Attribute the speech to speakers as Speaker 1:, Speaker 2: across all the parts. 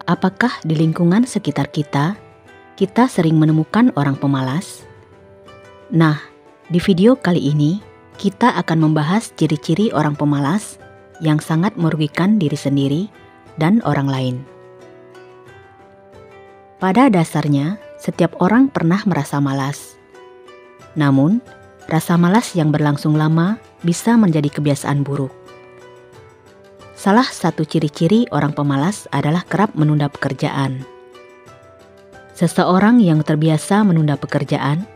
Speaker 1: Apakah di lingkungan sekitar kita sering menemukan orang pemalas? Nah, di video kali ini kita akan membahas ciri-ciri orang pemalas yang sangat merugikan diri sendiri dan orang lain. Pada dasarnya, setiap orang pernah merasa malas. Namun, rasa malas yang berlangsung lama bisa menjadi kebiasaan buruk. Salah satu ciri-ciri orang pemalas adalah kerap menunda pekerjaan. Seseorang yang terbiasa menunda pekerjaan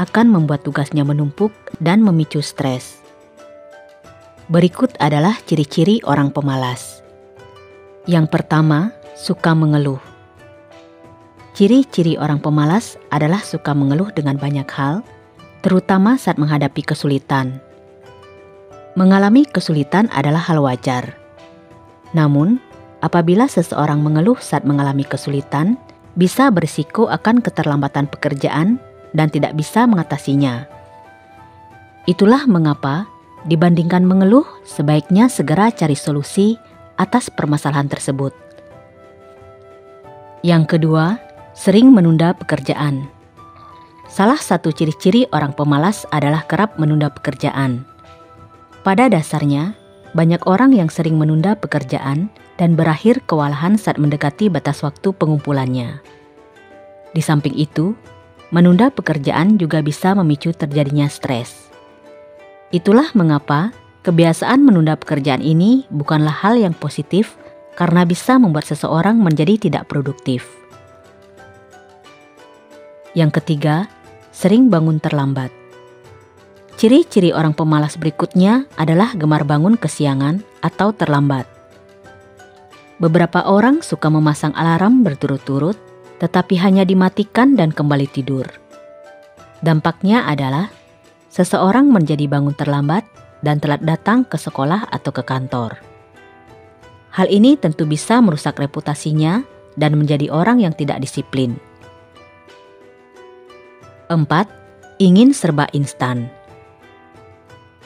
Speaker 1: akan membuat tugasnya menumpuk dan memicu stres. Berikut adalah ciri-ciri orang pemalas. Yang pertama, suka mengeluh. Ciri-ciri orang pemalas adalah suka mengeluh dengan banyak hal, terutama saat menghadapi kesulitan. Mengalami kesulitan adalah hal wajar. Namun, apabila seseorang mengeluh saat mengalami kesulitan, bisa berisiko akan keterlambatan pekerjaan dan tidak bisa mengatasinya. Itulah mengapa, dibandingkan mengeluh, sebaiknya segera cari solusi atas permasalahan tersebut. Yang kedua, sering menunda pekerjaan. Salah satu ciri-ciri orang pemalas adalah kerap menunda pekerjaan. Pada dasarnya, banyak orang yang sering menunda pekerjaan dan berakhir kewalahan saat mendekati batas waktu pengumpulannya. Di samping itu, menunda pekerjaan juga bisa memicu terjadinya stres. Itulah mengapa kebiasaan menunda pekerjaan ini bukanlah hal yang positif karena bisa membuat seseorang menjadi tidak produktif. Yang ketiga, sering bangun terlambat. Ciri-ciri orang pemalas berikutnya adalah gemar bangun kesiangan atau terlambat. Beberapa orang suka memasang alarm berturut-turut, tetapi hanya dimatikan dan kembali tidur. Dampaknya adalah seseorang menjadi bangun terlambat dan telat datang ke sekolah atau ke kantor. Hal ini tentu bisa merusak reputasinya dan menjadi orang yang tidak disiplin. 4. Ingin serba instan.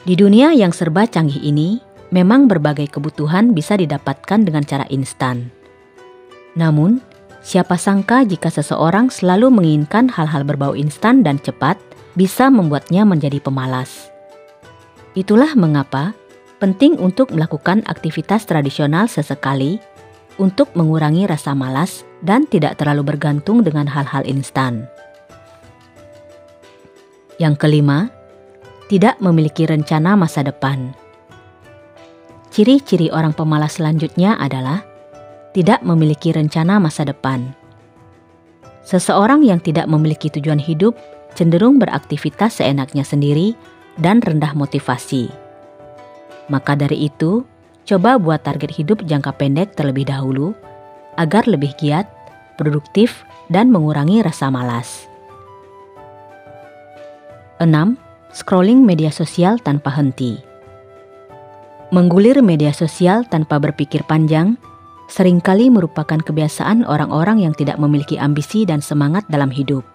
Speaker 1: Di dunia yang serba canggih ini, memang berbagai kebutuhan bisa didapatkan dengan cara instan. Namun, siapa sangka jika seseorang selalu menginginkan hal-hal berbau instan dan cepat, bisa membuatnya menjadi pemalas. Itulah mengapa penting untuk melakukan aktivitas tradisional sesekali untuk mengurangi rasa malas dan tidak terlalu bergantung dengan hal-hal instan. Yang kelima, tidak memiliki rencana masa depan. Ciri-ciri orang pemalas selanjutnya adalah tidak memiliki rencana masa depan. Seseorang yang tidak memiliki tujuan hidup cenderung beraktivitas seenaknya sendiri dan rendah motivasi. Maka dari itu, coba buat target hidup jangka pendek terlebih dahulu agar lebih giat, produktif, dan mengurangi rasa malas. 6. Scrolling media sosial tanpa henti. Menggulir media sosial tanpa berpikir panjang seringkali merupakan kebiasaan orang-orang yang tidak memiliki ambisi dan semangat dalam hidup.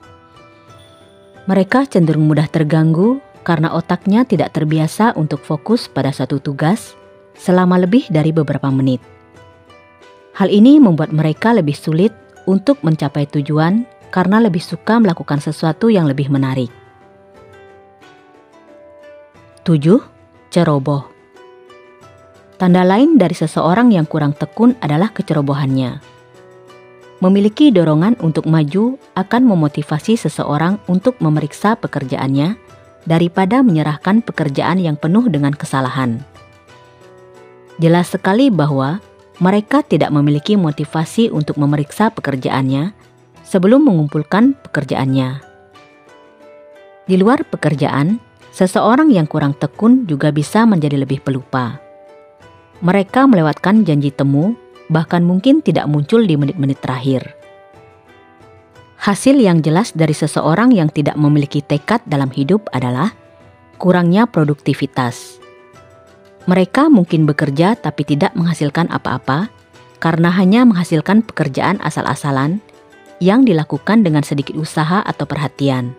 Speaker 1: Mereka cenderung mudah terganggu karena otaknya tidak terbiasa untuk fokus pada suatu tugas selama lebih dari beberapa menit. Hal ini membuat mereka lebih sulit untuk mencapai tujuan karena lebih suka melakukan sesuatu yang lebih menarik. 7. Ceroboh. Tanda lain dari seseorang yang kurang tekun adalah kecerobohannya. Memiliki dorongan untuk maju akan memotivasi seseorang untuk memeriksa pekerjaannya daripada menyerahkan pekerjaan yang penuh dengan kesalahan. Jelas sekali bahwa mereka tidak memiliki motivasi untuk memeriksa pekerjaannya sebelum mengumpulkan pekerjaannya. Di luar pekerjaan, seseorang yang kurang tekun juga bisa menjadi lebih pelupa. Mereka melewatkan janji temu, bahkan mungkin tidak muncul di menit-menit terakhir. Hasil yang jelas dari seseorang yang tidak memiliki tekad dalam hidup adalah kurangnya produktivitas. Mereka mungkin bekerja tapi tidak menghasilkan apa-apa karena hanya menghasilkan pekerjaan asal-asalan yang dilakukan dengan sedikit usaha atau perhatian.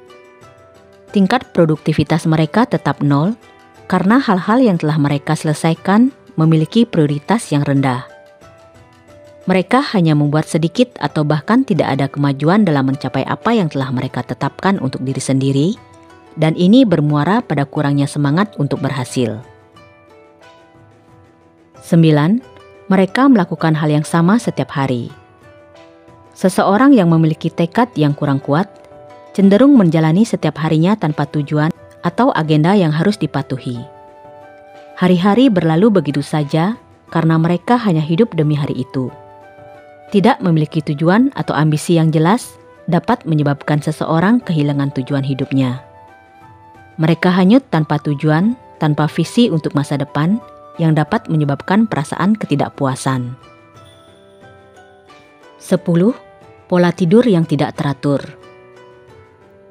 Speaker 1: Tingkat produktivitas mereka tetap nol karena hal-hal yang telah mereka selesaikan memiliki prioritas yang rendah. Mereka hanya membuat sedikit atau bahkan tidak ada kemajuan dalam mencapai apa yang telah mereka tetapkan untuk diri sendiri, dan ini bermuara pada kurangnya semangat untuk berhasil. 9. Mereka melakukan hal yang sama setiap hari. Seseorang yang memiliki tekad yang kurang kuat cenderung menjalani setiap harinya tanpa tujuan atau agenda yang harus dipatuhi. Hari-hari berlalu begitu saja karena mereka hanya hidup demi hari itu. Tidak memiliki tujuan atau ambisi yang jelas dapat menyebabkan seseorang kehilangan tujuan hidupnya. Mereka hanyut tanpa tujuan, tanpa visi untuk masa depan yang dapat menyebabkan perasaan ketidakpuasan. 10. Pola tidur yang tidak teratur.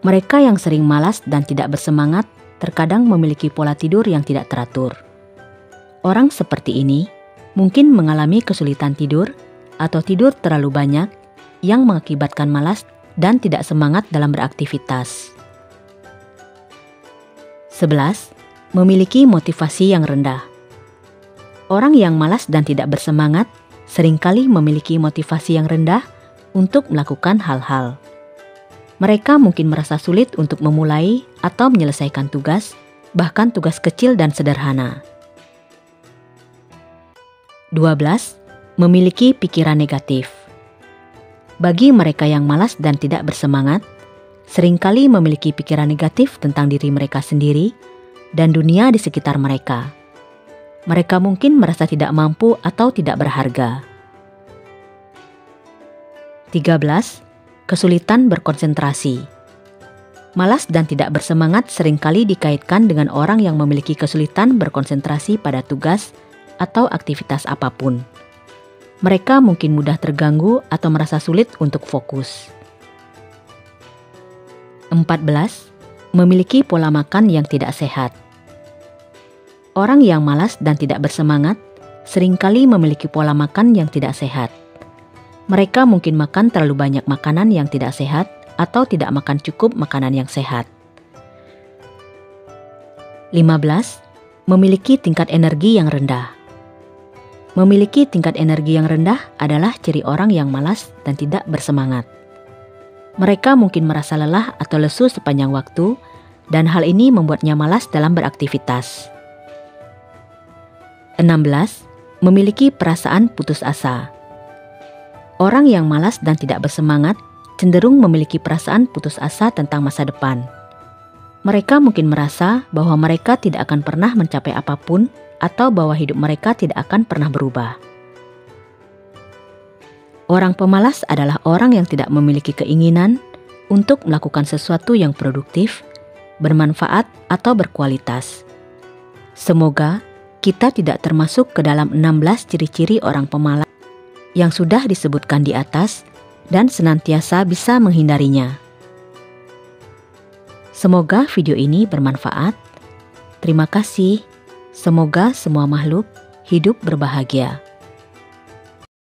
Speaker 1: Mereka yang sering malas dan tidak bersemangat terkadang memiliki pola tidur yang tidak teratur. Orang seperti ini mungkin mengalami kesulitan tidur atau tidur terlalu banyak yang mengakibatkan malas dan tidak semangat dalam beraktivitas. 11. Memiliki motivasi yang rendah. Orang yang malas dan tidak bersemangat seringkali memiliki motivasi yang rendah untuk melakukan hal-hal. Mereka mungkin merasa sulit untuk memulai atau menyelesaikan tugas, bahkan tugas kecil dan sederhana. 12. Memiliki pikiran negatif. Bagi mereka yang malas dan tidak bersemangat, seringkali memiliki pikiran negatif tentang diri mereka sendiri dan dunia di sekitar mereka. Mereka mungkin merasa tidak mampu atau tidak berharga. 13. Kesulitan berkonsentrasi. Malas dan tidak bersemangat seringkali dikaitkan dengan orang yang memiliki kesulitan berkonsentrasi pada tugas atau aktivitas apapun. Mereka mungkin mudah terganggu atau merasa sulit untuk fokus. 14. Memiliki pola makan yang tidak sehat. Orang yang malas dan tidak bersemangat seringkali memiliki pola makan yang tidak sehat. Mereka mungkin makan terlalu banyak makanan yang tidak sehat atau tidak makan cukup makanan yang sehat. 15. Memiliki tingkat energi yang rendah. Memiliki tingkat energi yang rendah adalah ciri orang yang malas dan tidak bersemangat. Mereka mungkin merasa lelah atau lesu sepanjang waktu, dan hal ini membuatnya malas dalam beraktivitas. 16. Memiliki perasaan putus asa. Orang yang malas dan tidak bersemangat cenderung memiliki perasaan putus asa tentang masa depan. Mereka mungkin merasa bahwa mereka tidak akan pernah mencapai apapun atau bahwa hidup mereka tidak akan pernah berubah. Orang pemalas adalah orang yang tidak memiliki keinginan untuk melakukan sesuatu yang produktif, bermanfaat, atau berkualitas. Semoga kita tidak termasuk ke dalam 16 ciri-ciri orang pemalas yang sudah disebutkan di atas dan senantiasa bisa menghindarinya. Semoga video ini bermanfaat. Terima kasih. Semoga semua makhluk hidup berbahagia.